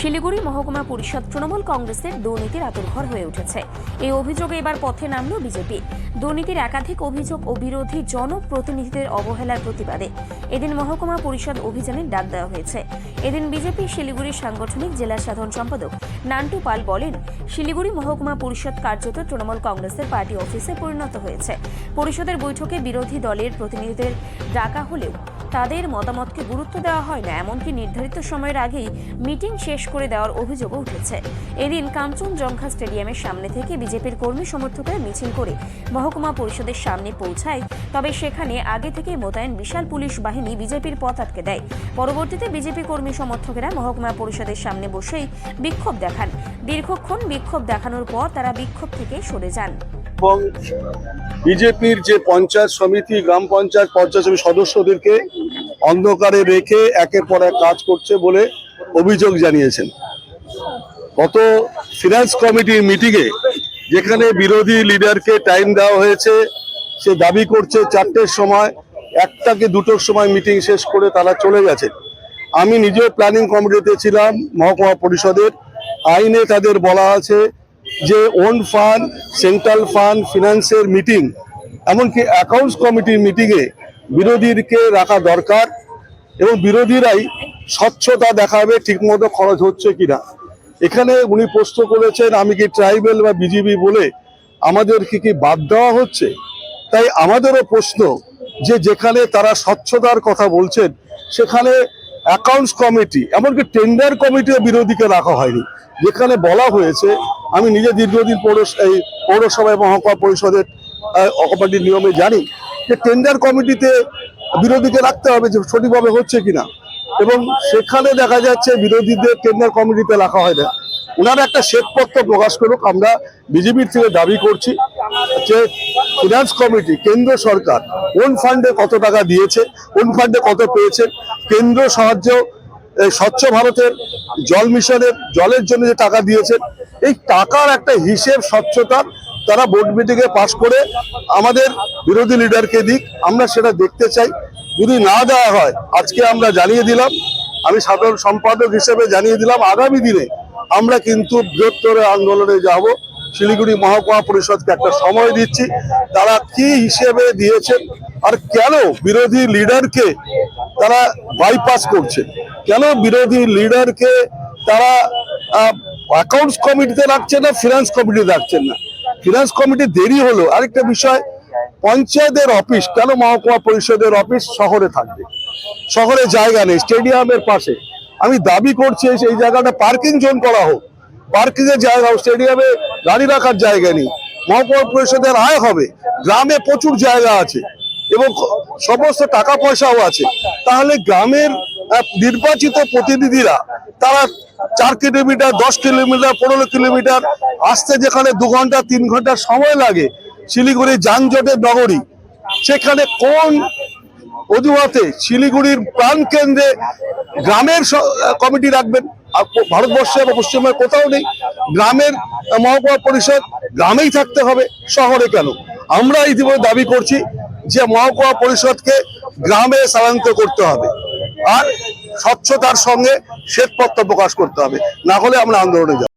শিলিগুড়ি মহকুমা পরিষদ তৃণমূল কংগ্রেসের দুর্নীতির আঁতুড়ঘর হয়ে উঠেছে। এই অভিযোগে এবার পথে নামল বিজেপি। দুর্নীতির একাধিক অভিযোগ ও বিরোধী জনপ্রতিনিধিদের অবহেলার প্রতিবাদে এদিন মহকুমা পরিষদ অভিযানের ডাক দেওয়া হয়েছে। এদিন বিজেপি শিলিগুড়ির সাংগঠনিক জেলা সাধারণ সম্পাদক নান্টু পাল বলেন, শিলিগুড়ি মহকুমা পরিষদ কার্যত তৃণমূল কংগ্রেসের পার্টি অফিসে পরিণত হয়েছে। পরিষদের বৈঠকে বিরোধী দলের প্রতিনিধিদের ডাকা হলেও তাদের মতামতকে গুরুত্ব দেওয়া হয় না, এমনকি নির্ধারিত সময়ের আগেই মিটিং শেষ করে দেওয়ার অভিযোগও উঠেছে। এদিন কাঞ্চনজঙ্ঘা স্টেডিয়ামের সামনে থেকে বিজেপির কর্মী সমর্থকরা মিছিল করে মহকুমা পরিষদের সামনে পৌঁছায়, তবে সেখানে আগে থেকেই মোতায়েন বিশাল পুলিশ বাহিনী বিজেপির পথ আটকে দেয়। পরবর্তীতে বিজেপি কর্মী সমর্থকেরা মহকুমা পরিষদের সামনে বসেই বিক্ষোভ দেখান। দীর্ঘক্ষণ বিক্ষোভ দেখানোর পর তারা বিক্ষোভ থেকে সরে যান। এবং বিজেপির যে পঞ্চায়েত সমিতি, গ্রাম পঞ্চায়েত সমিতি সদস্যদেরকে অন্ধকারে রেখে একের পর এক কাজ করছে বলে অভিযোগ জানিয়েছেন। গত ফিনান্স কমিটির মিটিংয়ে যেখানে বিরোধী লিডারকে টাইম দেওয়া হয়েছে, সে দাবি করছে 4টের সময়, 1টা কি 2টোর সময় মিটিং শেষ করে তারা চলে গেছে। আমি নিজেও প্ল্যানিং কমিটিতে ছিলাম মহকুমা পরিষদের। আইনে তাদের বলা আছে যে ওন ফান্ড, সেন্ট্রাল ফান্ড, ফিনান্সের মিটিং, এমনকি অ্যাকাউন্টস কমিটির মিটিংয়ে বিরোধীকে রাখা দরকার এবং বিরোধীরাই স্বচ্ছতা দেখাবে ঠিকমতো খরচ হচ্ছে কিনা। এখানে উনি প্রশ্ন করেছেন, আমি কি ট্রাইবেল বা বিজেপি বলে আমাদের কি বাদ দেওয়া হচ্ছে? তাই আমাদেরও প্রশ্ন যে যেখানে তারা স্বচ্ছতার কথা বলছেন, সেখানে অ্যাকাউন্টস কমিটি, এমনকি টেন্ডার কমিটিও বিরোধীকে রাখা হয়নি। যেখানে বলা হয়েছে, আমি নিজে দীর্ঘদিন পৌরসভা এবং মহকুমা পরিষদের অপারেটিভ নিয়মে জানি যে টেন্ডার কমিটিতে বিরোধীকে রাখতে হবে যে সঠিকভাবে হচ্ছে কিনা, এবং সেখানে দেখা যাচ্ছে বিরোধীদের টেন্ডার কমিটিতে রাখা হয় না। ওনারা একটা শ্বেতপত্র প্রকাশ করুক। আমরা বিজেপির থেকে দাবি করছি যে ফিনান্স কমিটি, কেন্দ্র সরকার কোন ফান্ডে কত টাকা দিয়েছে, কোন ফান্ডে কত পেয়েছে, কেন্দ্র সাহায্য স্বচ্ছ ভারতের জল মিশনের জলের জন্য যে টাকা দিয়েছেন, এই টাকার একটা হিসেব স্বচ্ছতার তারা বোর্ড মিটিংয়ে পাশ করে আমাদের বিরোধী লিডারকে দিক। আমরা সেটা দেখতে চাই। যদি না দেওয়া হয়, আজকে আমরা জানিয়ে দিলাম, আমি সাধারণ সম্পাদক হিসেবে জানিয়ে দিলাম, আগামী দিনে আমরা কিন্তু বৃহত্তর আন্দোলনে যাব। শিলিগুড়ি মহকুমা পরিষদকে একটা সময় দিচ্ছি, তারা কি হিসেবে দিয়েছেন আর কেন বিরোধী লিডারকে তারা বাইপাস করছে, কেন বিরোধী লিডারকে তারা অ্যাকাউন্টস কমিটিতে রাখছেন না, ফিনান্স কমিটি রাখছেন না। ফিনান্স কমিটি দেরি হলো। আরেকটা বিষয়, পঞ্চায়েতের অফিস কেন মহকুমা পরিষদের অফিস শহরে থাকবে? শহরে জায়গা নেই, স্টেডিয়ামের পাশে। আমি দাবি করছি সেই জায়গাটা পার্কিং জোন করা হোক, পার্কিং এর জায়গা হোক, স্টেডিয়ামে গাড়ি রাখার জায়গা নেই। মহকুমা পরিষদের আয় হবে, গ্রামে প্রচুর জায়গা আছে এবং সমস্ত টাকা পয়সাও আছে। তাহলে গ্রামের নির্বাচিত প্রতিনিধিরা তারা 4 কিলোমিটার, 10 কিলোমিটার, 15 কিলোমিটার আসতে যেখানে 2 ঘন্টা 3 ঘন্টা সময় লাগে, শিলিগুড়ি যানজটের নগরী, সেখানে কোন অজুহাতে শিলিগুড়ির প্রাণকেন্দ্রে গ্রামের কমিটি রাখবেন? ভারতবর্ষে বা পশ্চিমবঙ্গে কোথাও নেই। গ্রামের মহকুমা পরিষদ গ্রামেই থাকতে হবে, শহরে কেন? আমরা ইতিমধ্যে দাবি করছি যে মহকুমা পরিষদকে গ্রামে স্থানান্তর করতে হবে আর স্বচ্ছতার সঙ্গে শ্বেতপত্র প্রকাশ করতে হবে, না হলে আমরা আন্দোলনে যাব।